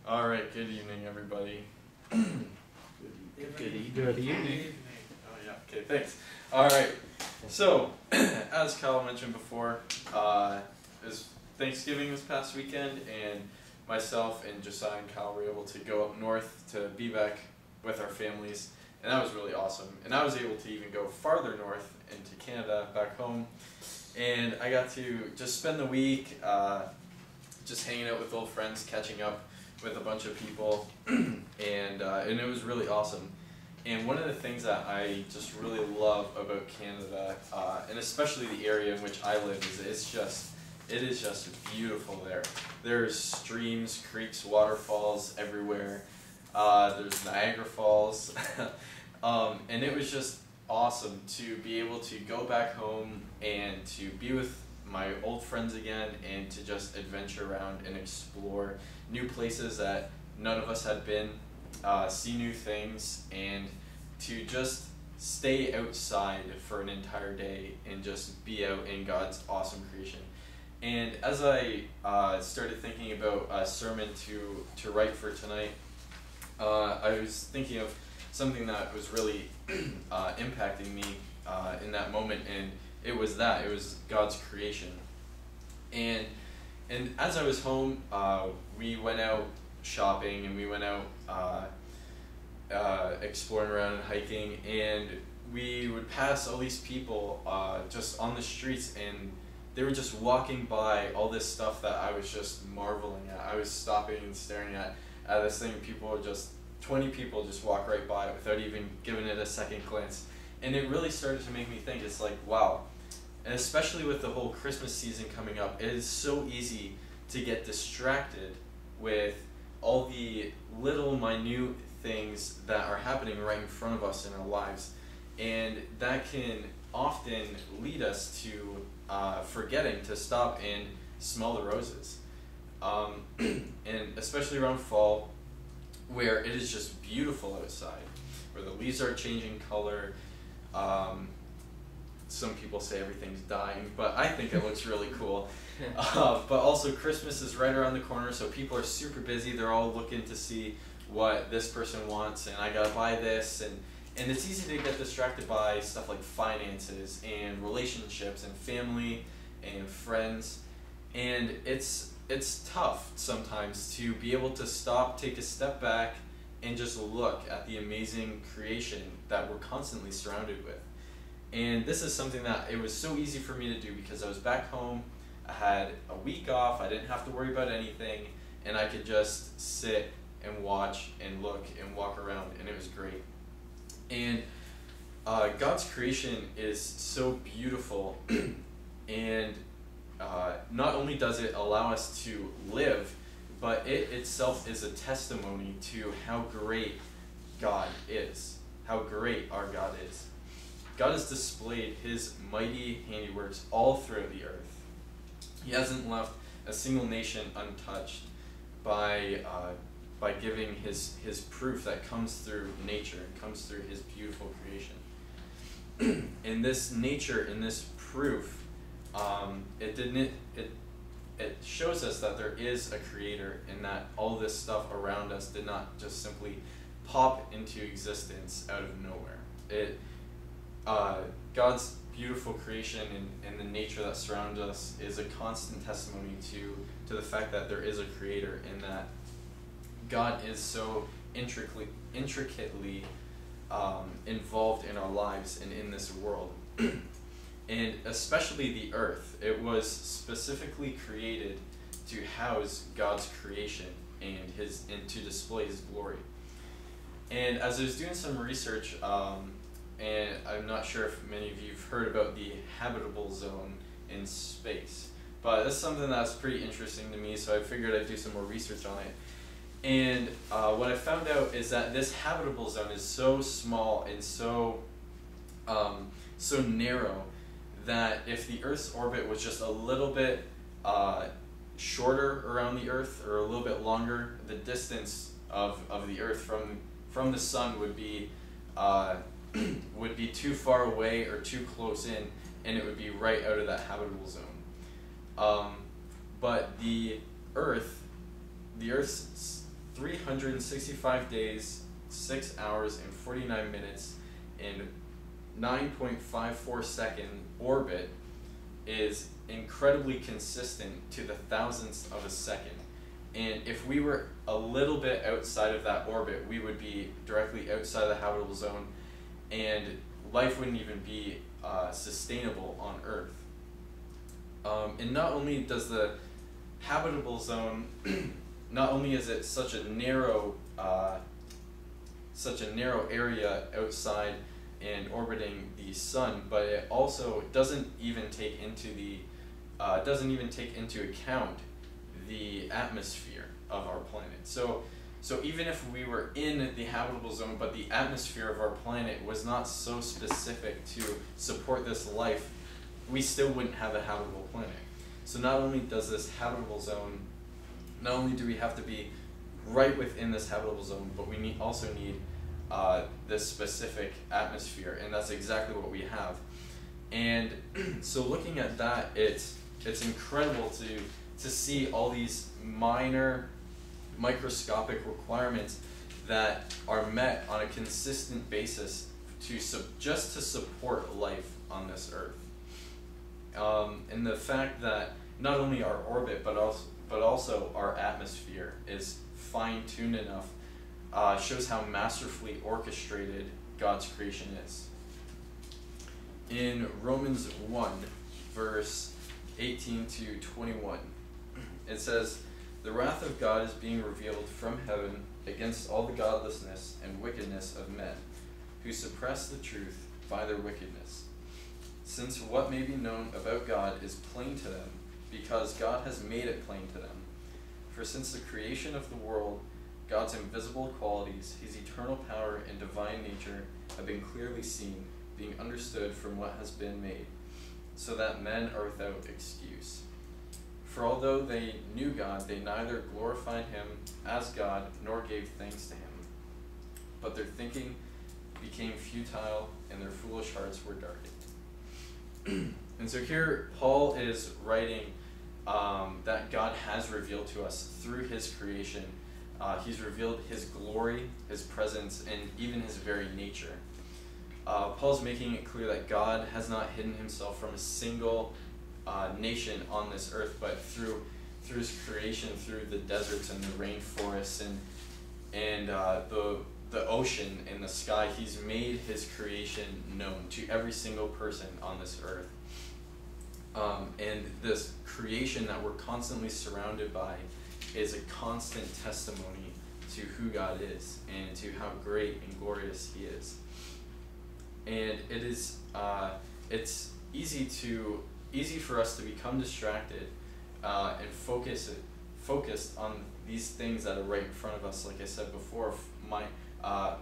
All right, good evening, everybody. Good evening. Good evening. Oh yeah, okay, thanks. All right, so as Kyle mentioned before, it was Thanksgiving this past weekend, and myself and Josiah and Kyle were able to go up north to be back with our families, and that was really awesome. And I was able to even go farther north into Canada, back home, and I got to just spend the week just hanging out with old friends, catching up with a bunch of people, and it was really awesome. And one of the things that I just really love about Canada, and especially the area in which I live, is it is just beautiful there. There's streams, creeks, waterfalls everywhere. There's Niagara Falls, and it was just awesome to be able to go back home and to be with my old friends again, and to just adventure around and explore new places that none of us had been, see new things, and to just stay outside for an entire day and just be out in God's awesome creation. And as I started thinking about a sermon to write for tonight, I was thinking of something that was really impacting me in that moment, and it was God's creation. And as I was home, we went out shopping, and we went out exploring around and hiking, and we would pass all these people just on the streets, and they were just walking by all this stuff that I was just marveling at. I was stopping and staring at this thing. 20 people just walk right by it without even giving it a second glance. And it really started to make me think, it's like, wow. And especially with the whole Christmas season coming up, it is so easy to get distracted with all the little minute things that are happening right in front of us in our lives. And that can often lead us to forgetting to stop and smell the roses. And especially around fall, where it is just beautiful outside, where the leaves are changing color. Some people say everything's dying, but I think it looks really cool. But also Christmas is right around the corner, so people are super busy. They're all looking to see what this person wants, and I gotta buy this, and it's easy to get distracted by stuff like finances and relationships and family and friends, and it's tough sometimes to be able to stop, take a step back, and just look at the amazing creation that we're constantly surrounded with. And this is something that it was so easy for me to do because I was back home, I had a week off, I didn't have to worry about anything, and I could just sit and watch and look and walk around, and it was great. And God's creation is so beautiful, and not only does it allow us to live, but it itself is a testimony to how great God is, how great our God is. God has displayed his mighty handiworks all throughout the earth. He hasn't left a single nation untouched by giving his proof that comes through nature and comes through his beautiful creation. In this nature, in this proof, it shows us that there is a creator, and that all this stuff around us did not just simply pop into existence out of nowhere. God's beautiful creation and the nature that surrounds us is a constant testimony to the fact that there is a creator, and that God is so intricately involved in our lives and in this world. And especially the earth. It was specifically created to house God's creation and to display his glory. And as I was doing some research, and I'm not sure if many of you have heard about the habitable zone in space, but that's something that's pretty interesting to me, so I figured I'd do some more research on it. And what I found out is that this habitable zone is so small and so narrow that if the Earth's orbit was just a little bit shorter around the Earth, or a little bit longer, the distance of the Earth from the sun would be too far away or too close in, and it would be right out of that habitable zone. But the Earth's 365 days, 6 hours and 49 minutes, and 9.54 second orbit is incredibly consistent to the thousandths of a second. And if we were a little bit outside of that orbit, we would be directly outside the habitable zone, and life wouldn't even be sustainable on Earth. And not only does the habitable zone, not only is it such a narrow area outside and orbiting the sun, but it also doesn't even take into account the atmosphere of our planet. So even if we were in the habitable zone, but the atmosphere of our planet was not so specific to support this life, we still wouldn't have a habitable planet. So not only does this habitable zone, not only do we have to be right within this habitable zone, but we also need this specific atmosphere, and that's exactly what we have. And so looking at that, it's incredible to see all these minor microscopic requirements that are met on a consistent basis just to support life on this Earth. And the fact that not only our orbit but also our atmosphere is fine-tuned enough shows how masterfully orchestrated God's creation is. In Romans 1, verse 18 to 21, it says, "The wrath of God is being revealed from heaven against all the godlessness and wickedness of men, who suppress the truth by their wickedness. Since what may be known about God is plain to them, because God has made it plain to them. For since the creation of the world, God's invisible qualities, his eternal power and divine nature have been clearly seen, being understood from what has been made, so that men are without excuse. For although they knew God, they neither glorified him as God nor gave thanks to him. But their thinking became futile, and their foolish hearts were darkened." And so here Paul is writing that God has revealed to us through his creation. He's revealed his glory, his presence, and even his very nature. Paul's making it clear that God has not hidden himself from a single nation on this earth, but through his creation, through the deserts and the rainforests and the ocean and the sky, he's made his creation known to every single person on this earth. And this creation that we're constantly surrounded by is a constant testimony to who God is and to how great and glorious he is. And it is it's easy for us to become distracted and focused on these things that are right in front of us. Like I said before,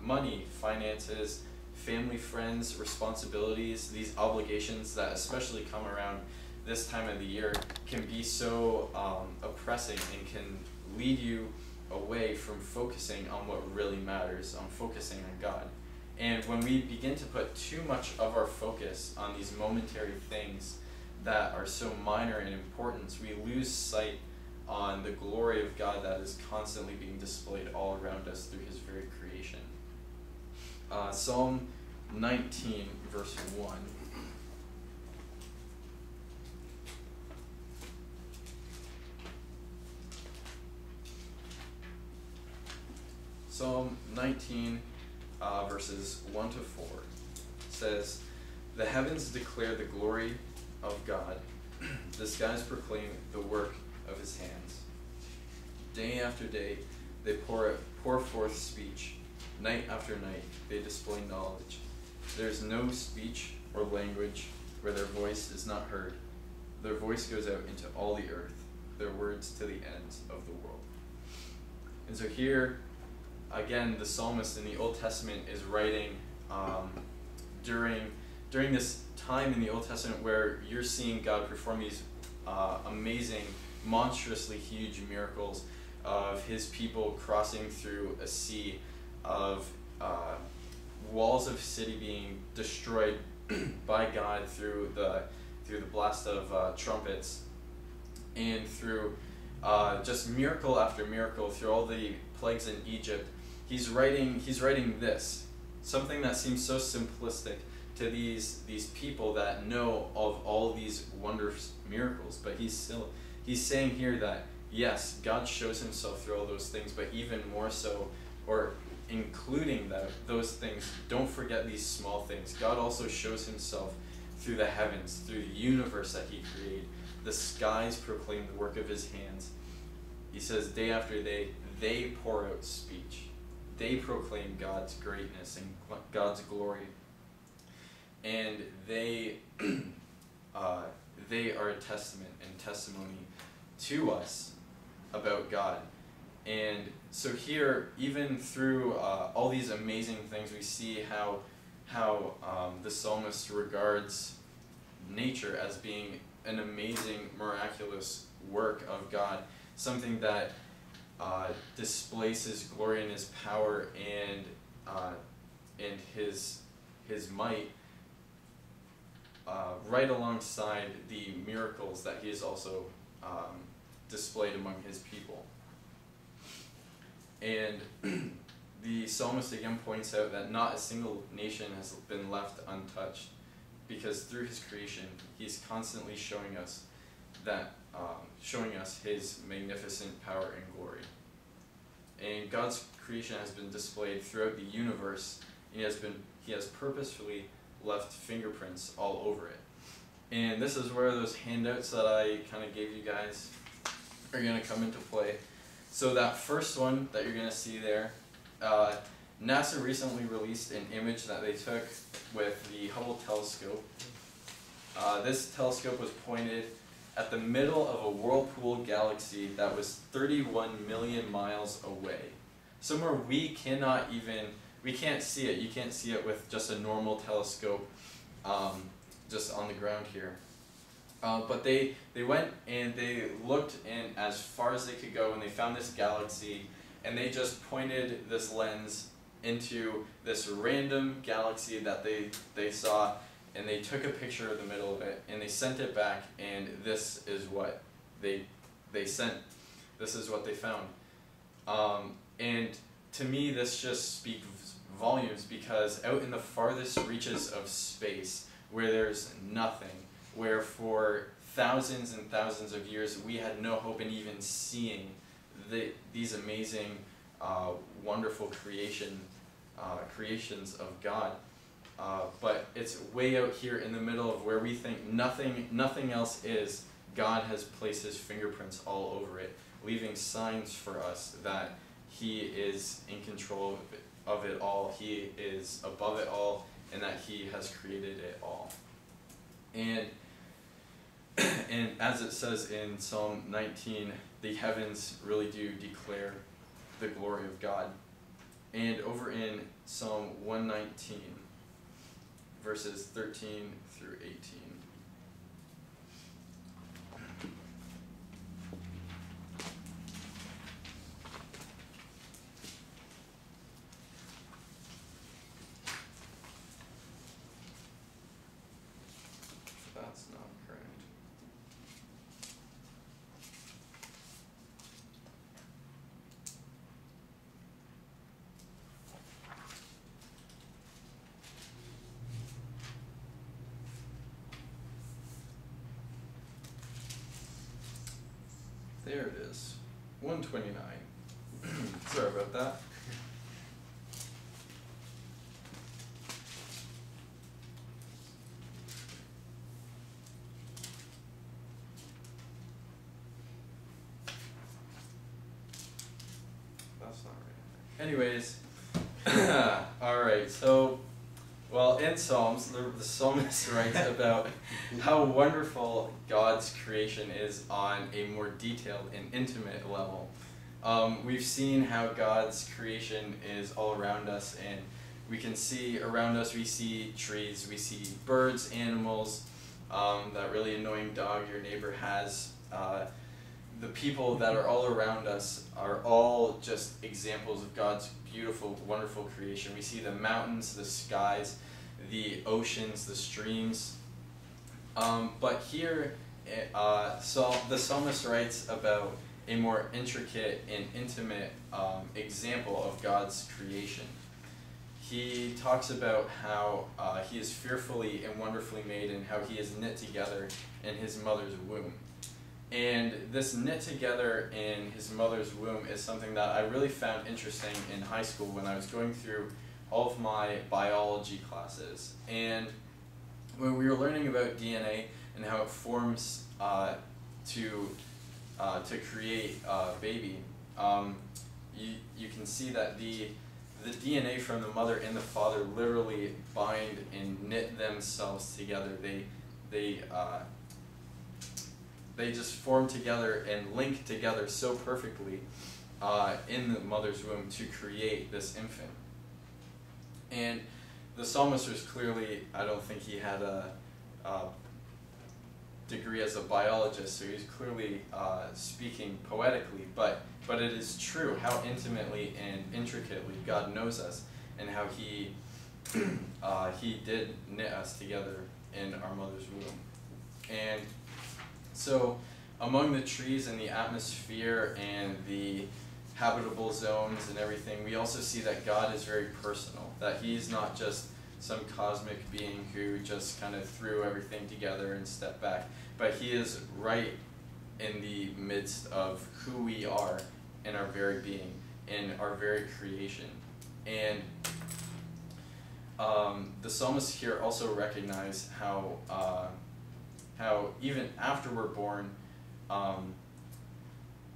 money, finances, family, friends, responsibilities, these obligations that especially come around this time of the year can be so oppressing and can lead you away from focusing on what really matters, on focusing on God. And when we begin to put too much of our focus on these momentary things that are so minor in importance, we lose sight on the glory of God that is constantly being displayed all around us through his very creation. Psalm 19, verse 1. Psalm 19, verses 1 to 4 says, "The heavens declare the glory of God. The skies proclaim the work of his hands. Day after day they pour forth speech. Night after night they display knowledge. There is no speech or language where their voice is not heard. Their voice goes out into all the earth, their words to the ends of the world." And so here, again, the psalmist in the Old Testament is writing during this time in the Old Testament where you're seeing God perform these amazing, monstrously huge miracles of his people crossing through a sea, of walls of city being destroyed by God through the blast of trumpets, and through just miracle after miracle through all the plagues in Egypt. He's writing this, something that seems so simplistic to these people that know of all these wondrous miracles, but he's saying here that yes, God shows himself through all those things, but even more so, or including those things, don't forget these small things. God also shows himself through the heavens, through the universe that he created. The skies proclaim the work of his hands. He says day after day, they pour out speech. They proclaim God's greatness and God's glory. And they are a testament and testimony to us about God. And so here, even through all these amazing things, we see how the psalmist regards nature as being an amazing, miraculous work of God, something that displays his glory and his power and his might, right alongside the miracles that he has also displayed among his people. And the psalmist again points out that not a single nation has been left untouched, because through his creation, he's constantly showing us his magnificent power and glory. And God's creation has been displayed throughout the universe. He has purposefully left fingerprints all over it. And this is where those handouts that I kind of gave you guys are going to come into play. So that first one that you're going to see there, NASA recently released an image that they took with the Hubble telescope. This telescope was pointed at the middle of a whirlpool galaxy that was 31 million miles away. Somewhere we can't see it. You can't see it with just a normal telescope just on the ground here. But they went and they looked in as far as they could go, and they found this galaxy, and they just pointed this lens into this random galaxy that they saw, and they took a picture of the middle of it, and they sent it back, and this is what they sent. This is what they found. And to me, this just speaks volumes, because out in the farthest reaches of space, where there's nothing, where for thousands and thousands of years we had no hope in even seeing these amazing, wonderful creations of God. But it's way out here in the middle of where we think nothing else is. God has placed his fingerprints all over it, leaving signs for us that he is in control of it all, he is above it all, and that he has created it all. And as it says in Psalm 19, the heavens really do declare the glory of God. And over in Psalm 119, verses 13 through 18. That's not correct. There it is, 129. Sorry about that. That's not right. Anyways, alright, so, well, in Psalms, the psalmist writes about how wonderful God's creation is on a more detailed and intimate level. We've seen how God's creation is all around us, and we can see around us, we see trees, we see birds, animals, that really annoying dog your neighbor has. The people that are all around us are all just examples of God's beautiful, wonderful creation. We see the mountains, the skies, the oceans, the streams. But here, the psalmist writes about a more intricate and intimate example of God's creation. He talks about how he is fearfully and wonderfully made, and how he is knit together in his mother's womb. And this knit together in his mother's womb is something that I really found interesting in high school when I was going through all of my biology classes. And when we were learning about DNA and how it forms to create a baby, you can see that the DNA from the mother and the father literally bind and knit themselves together. They just form together and link together so perfectly in the mother's womb to create this infant. And the psalmist was clearly, I don't think he had a degree as a biologist, so he's clearly speaking poetically, but it is true how intimately and intricately God knows us, and how he did knit us together in our mother's womb. And so among the trees and the atmosphere and the habitable zones and everything, we also see that God is very personal, that he's not just some cosmic being who just kind of threw everything together and stepped back, but he is right in the midst of who we are in our very being, in our very creation. And the psalmist here also recognize how even after we're born,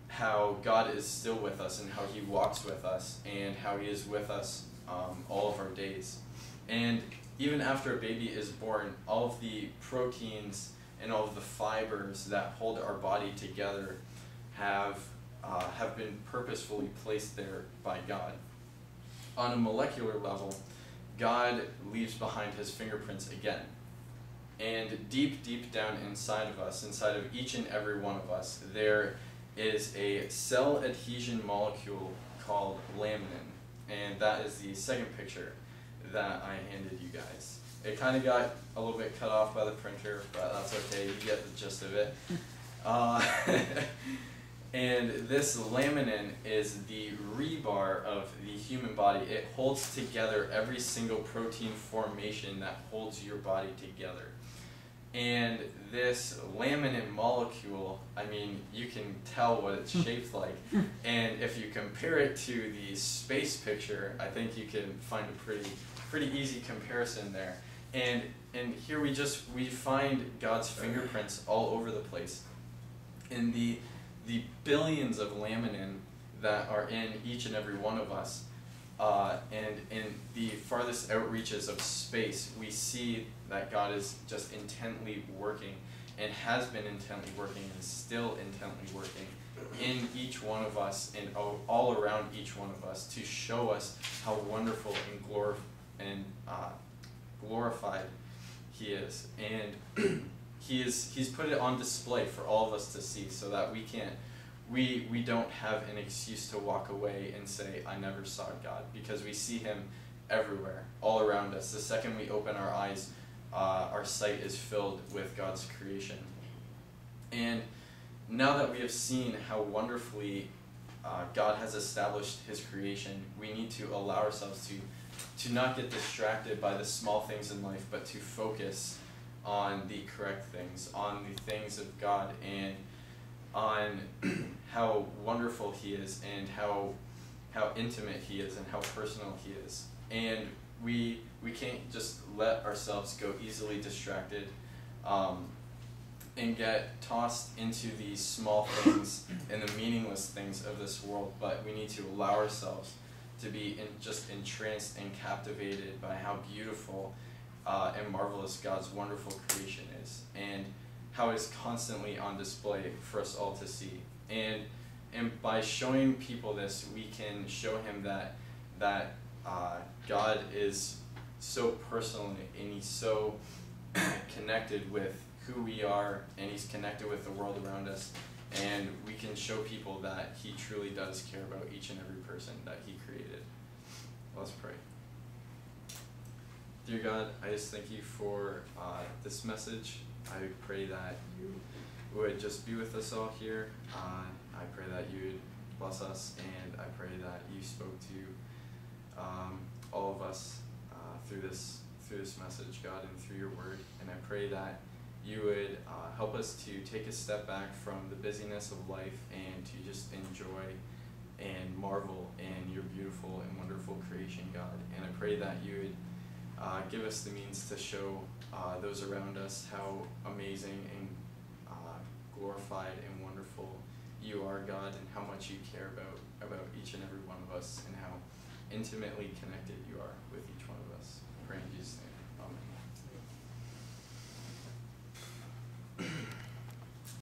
how God is still with us, and how he walks with us, and how he is with us all of our days. And even after a baby is born, all of the proteins and all of the fibers that hold our body together have been purposefully placed there by God. On a molecular level, God leaves behind his fingerprints again. And deep, deep down inside of us, inside of each and every one of us, there is a cell adhesion molecule called laminin. And that is the second picture that I handed you guys. It kind of got a little bit cut off by the printer, but that's okay, you get the gist of it. And this laminin is the rebar of the human body. It holds together every single protein formation that holds your body together. And this laminin molecule, I mean, you can tell what it's shaped like. And if you compare it to the space picture, I think you can find a pretty easy comparison there. And here we find God's fingerprints all over the place. In the billions of laminin that are in each and every one of us, and in the farthest outreaches of space, we see that God is just intently working, and has been intently working, and is still intently working in each one of us, and all around each one of us, to show us how wonderful and glorified he is. And he's put it on display for all of us to see, so that we don't have an excuse to walk away and say, I never saw God, because we see him everywhere, all around us. The second we open our eyes, our sight is filled with God's creation. And now that we have seen how wonderfully God has established his creation, we need to allow ourselves to not get distracted by the small things in life, but to focus on the correct things, on the things of God, and on how wonderful he is, and how intimate he is, and how personal he is. And we can't just let ourselves go easily distracted and get tossed into these small things and the meaningless things of this world, but we need to allow ourselves to be just entranced and captivated by how beautiful and marvelous God's wonderful creation is, and how it is constantly on display for us all to see. And by showing people this, we can show him that God is so personal, and he's so connected with who we are, and he's connected with the world around us, and we can show people that he truly does care about each and every person that he created. Let's pray. Dear God, I just thank you for this message. I pray that you would just be with us all here, I pray that you would bless us, and I pray that you spoke to all of us through this message, God, and through your word. And I pray that you would help us to take a step back from the busyness of life and to just enjoy and marvel in your beautiful and wonderful creation, God. And I pray that you would give us the means to show those around us how amazing and glorified and wonderful you are, God, and how much you care about each and every one of us, and how intimately connected you are with each one of us. I pray in Jesus' name. Amen.